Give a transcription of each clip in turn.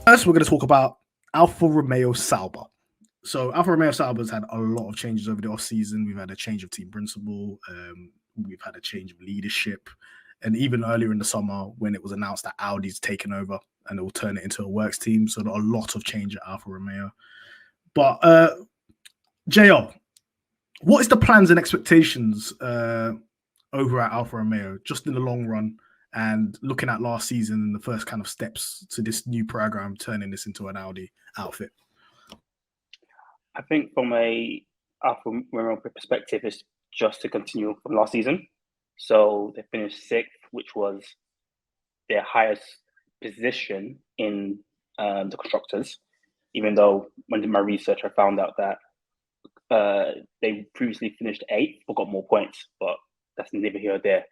First, we're going to talk about Alfa Romeo Sauber. So Alfa Romeo Sauber's had a lot of changes over the off-season. We've had a change of team principal. We've had a change of leadership. And even earlier in the summer, when it was announced that Audi's taken over and it will turn it into a works team. So a lot of change at Alfa Romeo. But JR, what is the plans and expectations over at Alfa Romeo, just in the long run, and looking at last season and the first kind of steps to this new program, turning this into an Audi outfit? I think from a Alfa Romeo perspective, it's just to continue from last season. So they finished 6th, which was their highest position in the constructors, even though when I did my research, I found out that they previously finished 8th but got more points, but that's neither here or there.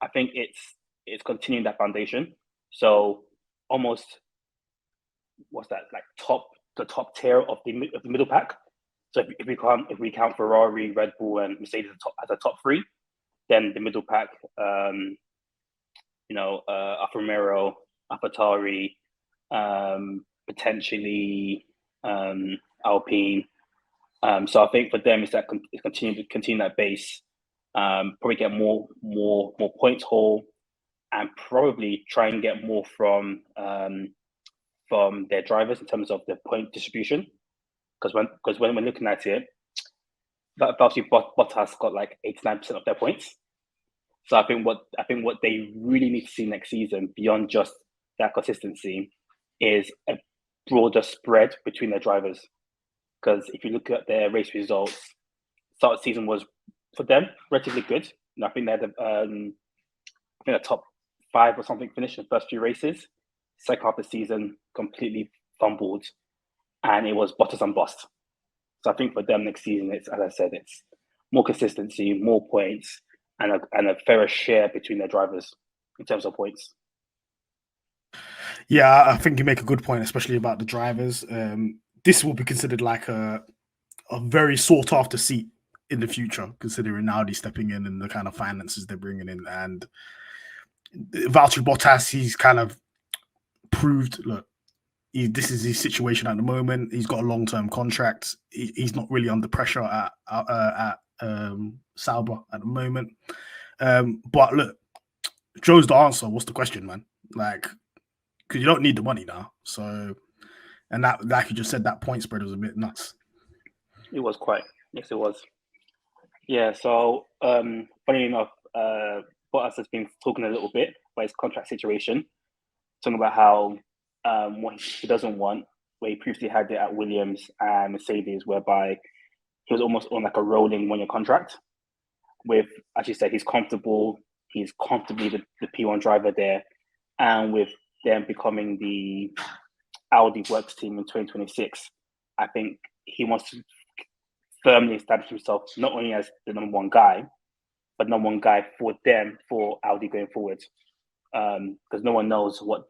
I think it's continuing that foundation. So almost, what's that, like the top tier of the middle pack. So if we count Ferrari, Red Bull, and Mercedes as a top 3, then the middle pack, Alfa Romeo, AlphaTauri, potentially Alpine. So I think for them, it's continue that base, probably get more points haul, and probably try and get more from their drivers in terms of the point distribution. Because when we're looking at it, Valtteri Bottas got like 89% of their points. So I think what they really need to see next season, beyond just that consistency, is a broader spread between their drivers. Because if you look at their race results, start of the season was for them relatively good. And I think they had a top 5 or something finish in the first few races. Second half of the season, completely fumbled, and it was Bottas and bust. So I think for them next season, it's, as I said, it's more consistency, more points, and a fairer share between their drivers in terms of points. Yeah, I think you make a good point, especially about the drivers. This will be considered like a very sought after seat in the future, considering Audi stepping in and the kind of finances they're bringing in. And Valtteri Bottas, he's kind of proved, look, this is his situation at the moment. He's got a long-term contract. He's not really under pressure at Sauber at the moment. But look, Joe's the answer. What's the question, man? Like, because you don't need the money now. So, and that, like you just said, that point spread was a bit nuts. It was quite. Yes, it was. Yeah. So, funny enough, Bottas has been talking a little bit about his contract situation, talking about how what he doesn't want, where he previously had it at Williams and Mercedes, whereby he was almost on like a rolling 1-year contract. With, as you said, he's comfortably the P1 driver there, and with them becoming the Audi works team in 2026, I think he wants to firmly establish himself not only as the number 1 guy, but number 1 guy for them, for Audi going forward. Because no one knows what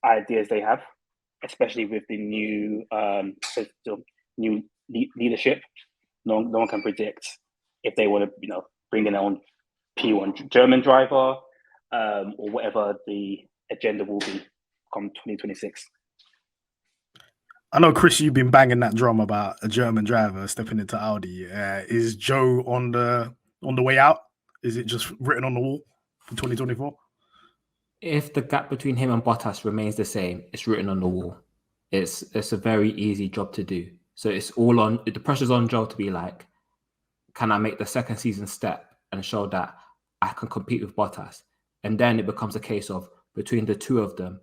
ideas they have, especially with the new leadership. No one can predict if they want to, bring in their own P1 German driver, or whatever the agenda will be come 2026. I know, Chris, you've been banging that drum about a German driver stepping into Audi. Is Joe on the way out? Is it just written on the wall for 2024? If the gap between him and Bottas remains the same, it's written on the wall. It's a very easy job to do. So it's all on, the pressure's on Joe to be like, can I make the second season step and show that I can compete with Bottas? And then it becomes a case of, between the two of them,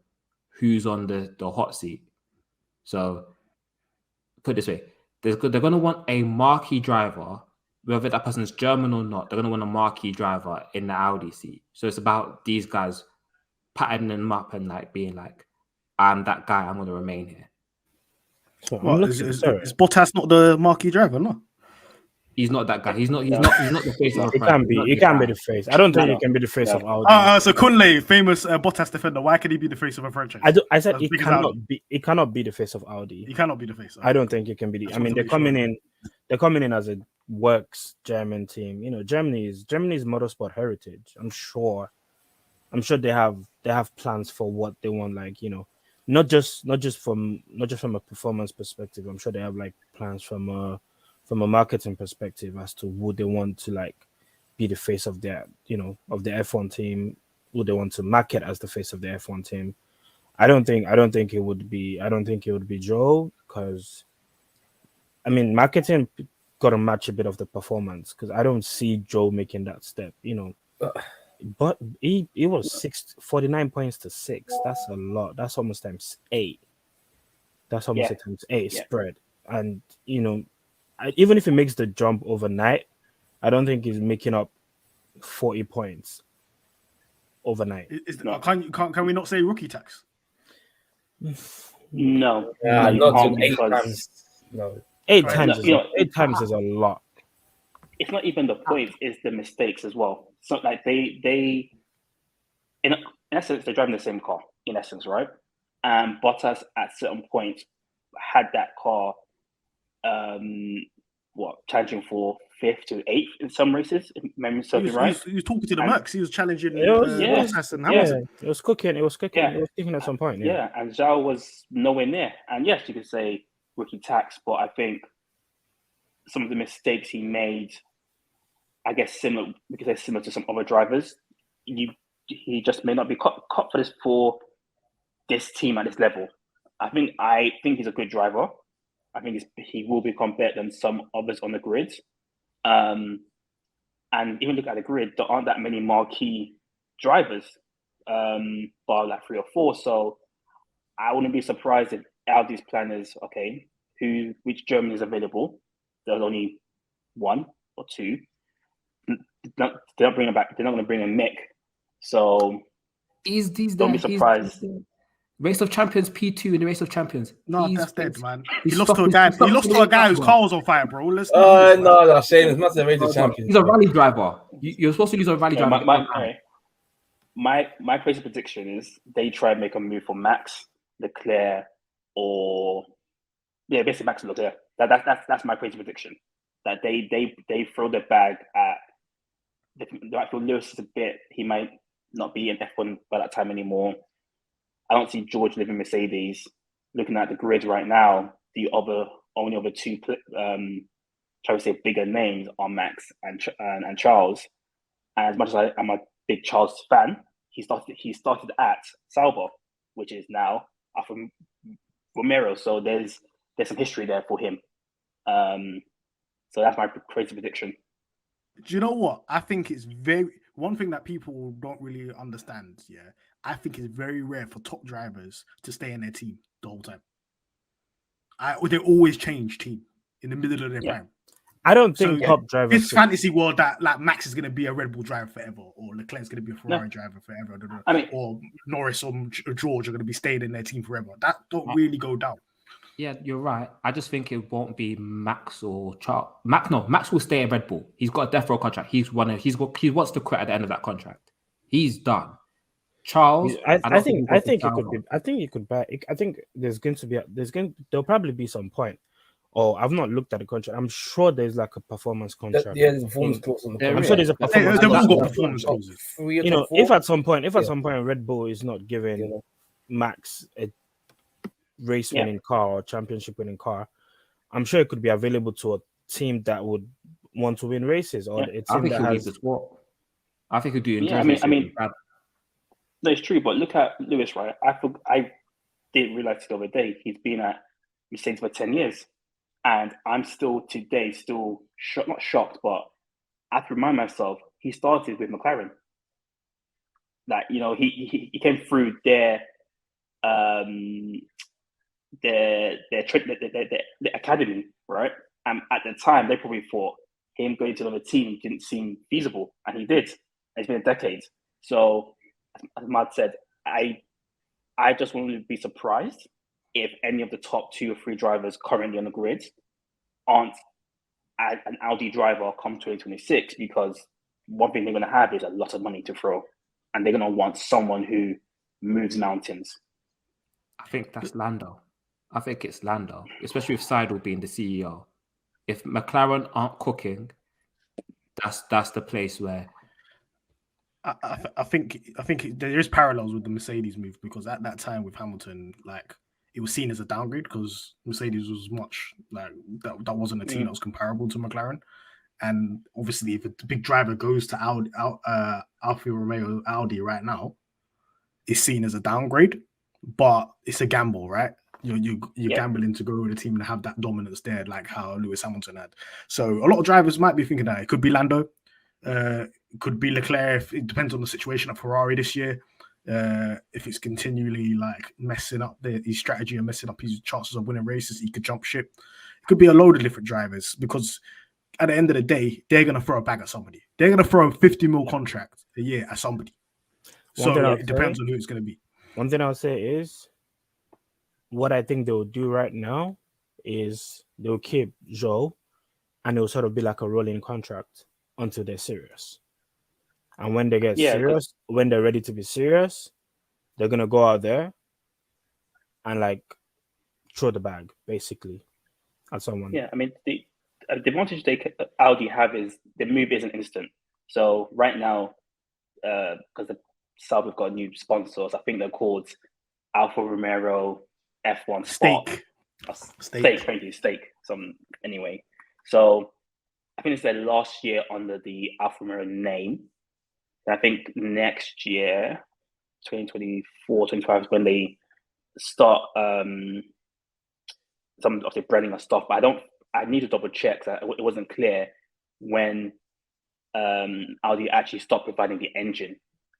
who's on the hot seat. So put it this way, they're going to want a marquee driver, whether that person's German or not. They're going to want a marquee driver in the Audi seat. So it's about these guys patterning them up and like being like, I'm that guy, I'm going to remain here. So is Bottas not the marquee driver? No, he's not that guy. He's not the face of. He can't be. He can't be the face. I don't think he can be the face of Audi. So Kunle, famous Bottas defender. Why can he be the face of a franchise? I said he cannot be. He cannot be the face of Audi. He cannot be the face. I don't think he can be. I mean, they're coming in. They're coming in as a works German team. Germany's motorsport heritage. I'm sure they have have plans for what they want, like, you know, not just from a performance perspective. I'm sure they have like plans from a marketing perspective as to who they want to like be the face of their, you know, of the F1 team, who they want to market as the face of the F1 team. I don't think it would be Joe, because I mean marketing got to match a bit of the performance, because I don't see Joe making that step, you know. But he was 49 points to 6. That's a lot. That's almost times 8. That's almost a times 8 spread. And you know, even if he makes the jump overnight, I don't think he's making up 40 points overnight. Can we not say rookie tax? No, not 8 times. No, 8 times. No, 8 times is a lot. It's not even the points; it's the mistakes as well. So, like they, in essence, they're driving the same car. In essence, right? And Bottas at certain points had that car, challenging for 5th to 8th in some races. If memory serves me right. He was talking to the Mercs. He was challenging Bottas and Hamilton. It was cooking. It was cooking at some point. Yeah, and Zhao was nowhere near. And yes, you could say rookie tax, but I think some of the mistakes he made, I guess similar to some other drivers. He just may not be caught for this team at this level. I think he's a good driver. I think he will become better than some others on the grid. And even look at the grid, there aren't that many marquee drivers, bar like 3 or 4. So I wouldn't be surprised if Audi's plan is, okay, which German is available. There's only 1 or 2. They're not bringing back. They're not going to bring a Mick. So don't be surprised. Race of Champions P2 in the Race of Champions. No, that's dead, man. He lost to a guy. He lost to a guy whose car was on fire, bro. No, Shane, it's not the Race of Champions. He's a rally driver. You're supposed to lose a rally driver. My crazy prediction is they try and make a move for Max, Leclerc, or basically Max and Leclerc. That's my crazy prediction. That they throw the bag at. They might feel Lewis is a bit. He might not be in F1 by that time anymore. I don't see George living Mercedes. Looking at the grid right now, the only other 2, try to say bigger names are Max and Charles. And as much as I'm a big Charles fan, he started at Sauber, which is now Alfa Romeo. So there's some history there for him. So that's my crazy prediction. Do you know what? I think it's one thing that people don't really understand. Yeah, I think it's very rare for top drivers to stay in their team the whole time. They always change team in the middle of their prime. I don't think top drivers. This fantasy world that like Max is going to be a Red Bull driver forever, or Leclerc's going to be a Ferrari driver forever. Or Norris or George are going to be staying in their team forever. That don't really go down. Yeah, you're right. I just think it won't be Max or Charles. Max will stay at Red Bull. He's got a death row contract. He wants to quit at the end of that contract. He's done. Charles, I think he could buy. I think there'll probably be some point. Oh, I've not looked at the contract. I'm sure there's like a performance contract. There's a performance clause on the contract. I'm sure there's a performance. They've all got performance clauses. You know, if at some point Red Bull is not giving Max a race winning car or championship winning car, I'm sure it could be available to a team that would want to win races, or a team that has the squad. I think he'll do. I mean, no, it's true. But look at Lewis, right? I didn't realize the other day he's been at Mercedes for 10 years, and I'm still not shocked, but I have to remind myself he started with McLaren. That he came through their academy, right? And at the time, they probably thought him going to another team didn't seem feasible, and he did. It's been a decade. So, as Mahad said, I just wouldn't be surprised if any of the top 2 or 3 drivers currently on the grid aren't an Audi driver come 2026, because one thing they're going to have is a lot of money to throw, and they're going to want someone who moves mountains. I think that's Lando. I think it's Lando, especially with Seidel being the CEO. If McLaren aren't cooking, that's the place where I think there is parallels with the Mercedes move, because at that time with Hamilton, like, it was seen as a downgrade because Mercedes was much like that wasn't a team that was comparable to McLaren. And obviously, if a big driver goes to Alfa Romeo Audi right now, it's seen as a downgrade, but it's a gamble, right? You're gambling to go with a team and have that dominance there, like how Lewis Hamilton had. So a lot of drivers might be thinking that it could be Lando, could be Leclerc. It depends on the situation at Ferrari this year. If it's continually like messing up his strategy and messing up his chances of winning races, he could jump ship. It could be a load of different drivers, because at the end of the day, they're going to throw a bag at somebody. They're going to throw a 50 mil contract a year at somebody. So it depends on who it's going to be. One thing I'll say is, what I think they'll do right now is they'll keep Joe, and it'll sort of be like a rolling contract until they're serious. And when they get serious, when they're ready to be serious, they're going to go out there and like throw the bag basically at someone. Yeah, I mean, the advantage Audi have is the move isn't instant. So right now, because the Sauber have got new sponsors, I think they're called Alfa Romeo F1 Stake. Anyway. So I think it's their last year under the Alfa Romeo name. And I think next year, 2024, 2025 is when they start some of the branding and stuff. But I need to double check that it wasn't clear when Audi actually stopped providing the engine.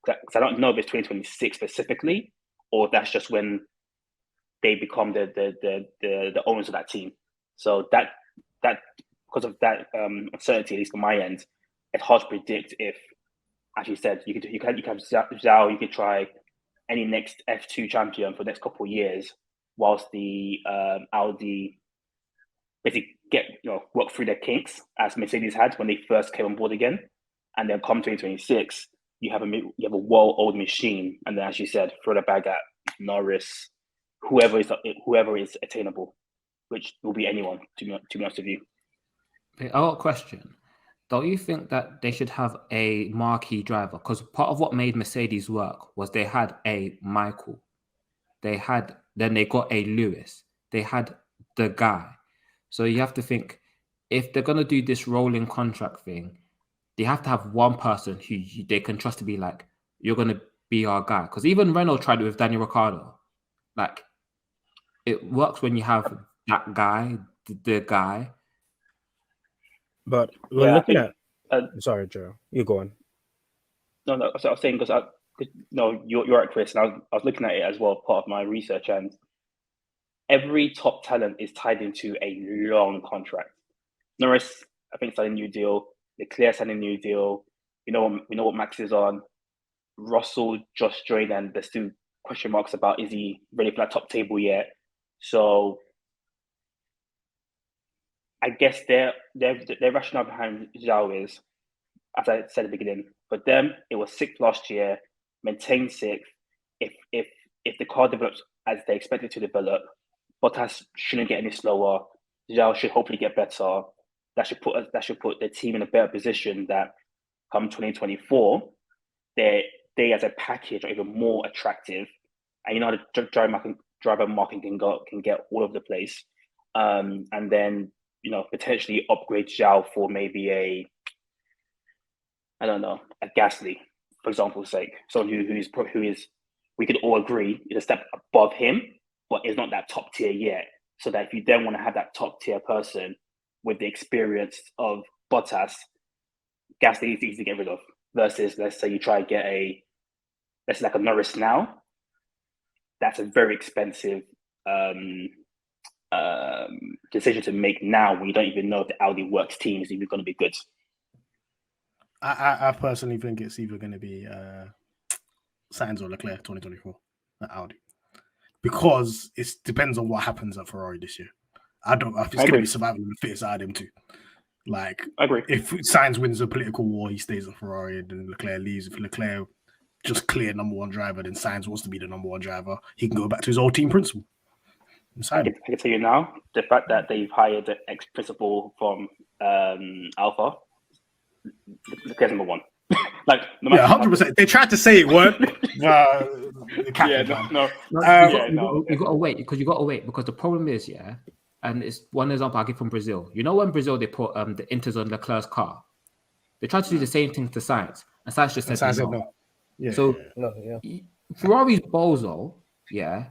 Because I don't know if it's 2026 specifically, or that's just when they become the owners of that team. So that because of that uncertainty, at least on my end, it's hard to predict if, as you said, you can have Zhao, you could try any next F2 champion for the next couple of years, whilst the Audi basically work through their kinks as Mercedes had when they first came on board again, and then come 2026, you have a well-oiled machine, and then, as you said, throw the bag at Norris, whoever is attainable, which will be anyone, to be honest with you. I got a question. Don't you think that they should have a marquee driver? Because part of what made Mercedes work was they had a Michael. Then they got a Lewis. They had the guy. So you have to think, if they're going to do this rolling contract thing, they have to have one person who they can trust to be like, you're going to be our guy. Because even Renault tried it with Daniel Ricciardo. Like, it works when you have that guy, the guy. But we're looking at... sorry, Joe. You go on. No. So I was saying, because you're right, Chris, and I was looking at it as well, part of my research, and every top talent is tied into a long contract. Norris, I think, signed a new deal. Leclerc signed a new deal. We know what Max is on. Russell just joined, and there's still question marks about, is he ready for that top table yet? So I guess their rationale behind Zhao is, as I said at the beginning, for them it was 6th last year, maintain 6th. If the car develops as they expect it to develop, Bottas shouldn't get any slower. Zhao should hopefully get better. That should put the team in a better position that come 2024, they as a package are even more attractive. And you know how the driver market can get all over the place. And then potentially upgrade Zhao for maybe a Gasly, for example's sake. Someone who is we could all agree is a step above him, but is not that top tier yet. So that if you then want to have that top tier person with the experience of Bottas, Gasly is easy to get rid of. Versus, let's say you try to get like a Norris now. That's a very expensive decision to make now when you don't even know if the Audi Works team is even going to be good. I personally think it's either going to be Sainz or Leclerc 2024 at Audi, because it depends on what happens at Ferrari this year. I think it's going to be survival of the fittest out of them too. Like, I agree. If Sainz wins a political war, he stays at Ferrari, and then Leclerc leaves. If Leclerc just clear number one driver, then Sainz wants to be the number one driver. He can go back to his old team principal. I can tell you now, the fact that they've hired the ex-principal from Alfa, Leclerc's number one. Like, no Yeah, matter 100%. They tried to say it weren't. yeah, no. You got to wait because the problem is, yeah, and it's one example I give from Brazil. You know, when Brazil they put the Inters on Leclerc's car, they tried to do the same thing to Sainz, and Sainz just said no. Yeah. So Ferrari's bozo, yeah.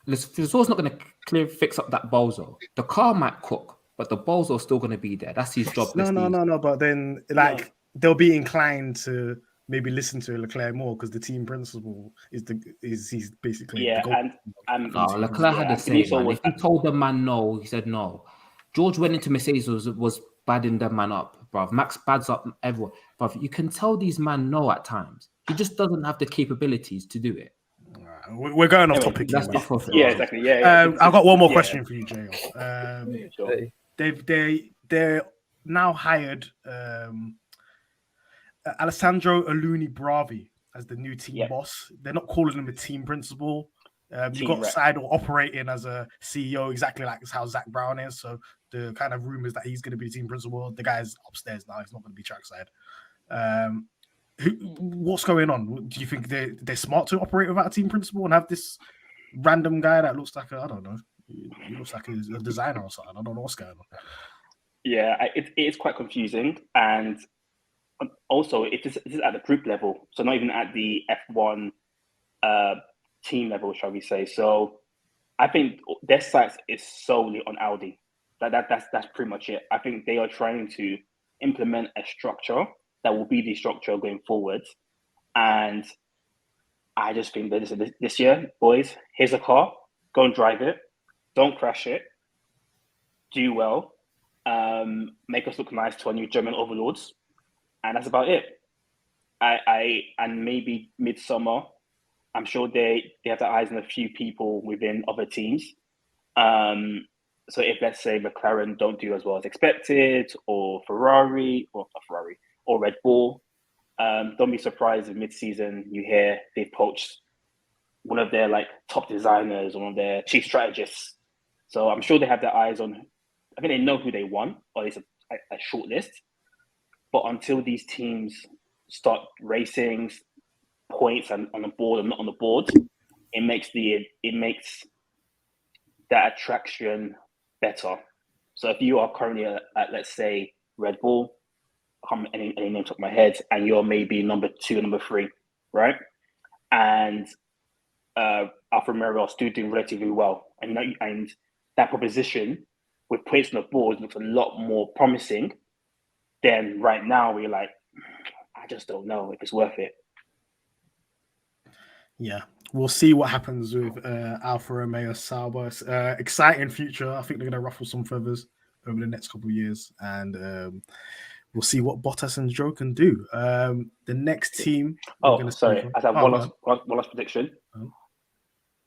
Lizzo's not going to fix up that bozo. The car might cook, but the bozo's still going to be there. That's his job. No. But then, they'll be inclined to maybe listen to Leclerc more because the team principal is he's basically and Leclerc had the same. Man. If he told the man no, he said no. George went into Mercedes was badding the man up, bruv. Max bads up everyone, bruv. You can tell these man no at times. He just doesn't have the capabilities to do it. We're going off topic. That's yeah, exactly. Yeah. I've got one more question for you, Jay. Sure. They're now hired Alessandro Aluni Bravi as the new team boss. They're not calling him a team principal. You've got Seidel operating as a CEO, exactly like how Zach Brown is. So the kind of rumors that he's going to be team principal, the guy's upstairs now. He's not going to be trackside. What's going on? Do you think they're smart to operate without a team principal and have this random guy that looks like I don't know, he looks like a designer or something? I don't know what's going on. Yeah, it is quite confusing, and also this is at the group level, so not even at the F1 team level, shall we say? So I think their sights is solely on Audi. That's pretty much it. I think they are trying to implement a structure that will be the structure going forward. And I just think that this year, boys, here's a car, go and drive it, don't crash it, do well, make us look nice to our new German overlords, and that's about it. And maybe midsummer, I'm sure they have their eyes on a few people within other teams. So if, let's say, McLaren don't do as well as expected, or or Red Bull, don't be surprised if mid-season you hear they've poached one of their top designers, one of their chief strategists. So I'm sure they have their eyes on. I think they know who they want, or it's a short list. But until these teams start racing points and on the board and not on the board, it makes that attraction better. So if you are currently at let's say Red Bull, any name top of my head, and you're maybe number 2 or number 3, right? And Alfa Romeo are still doing relatively well, and that proposition with points on the board looks a lot more promising than right now. We're like, I just don't know if it's worth it. Yeah, we'll see what happens with Alfa Romeo Sauber. Exciting future. I think they're going to ruffle some feathers over the next couple of years, and we'll see what Bottas and Joe can do. The next team. Oh, sorry. I have one last prediction. Oh.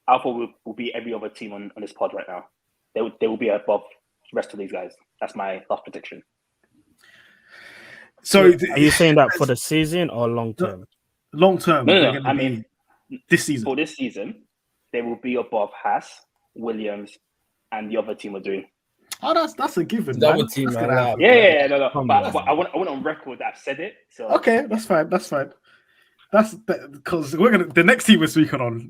Alfa will be every other team on this pod right now. They will be above the rest of these guys. That's my last prediction. So, are you saying that for the season or long term? Long term. No. I mean, this season. For this season, they will be above Haas, Williams, and the other team are doing. Oh, that's a given. Double team, man. Yeah, no. But I want on record that I've said it. So okay, that's fine. That's because the next team we're speaking on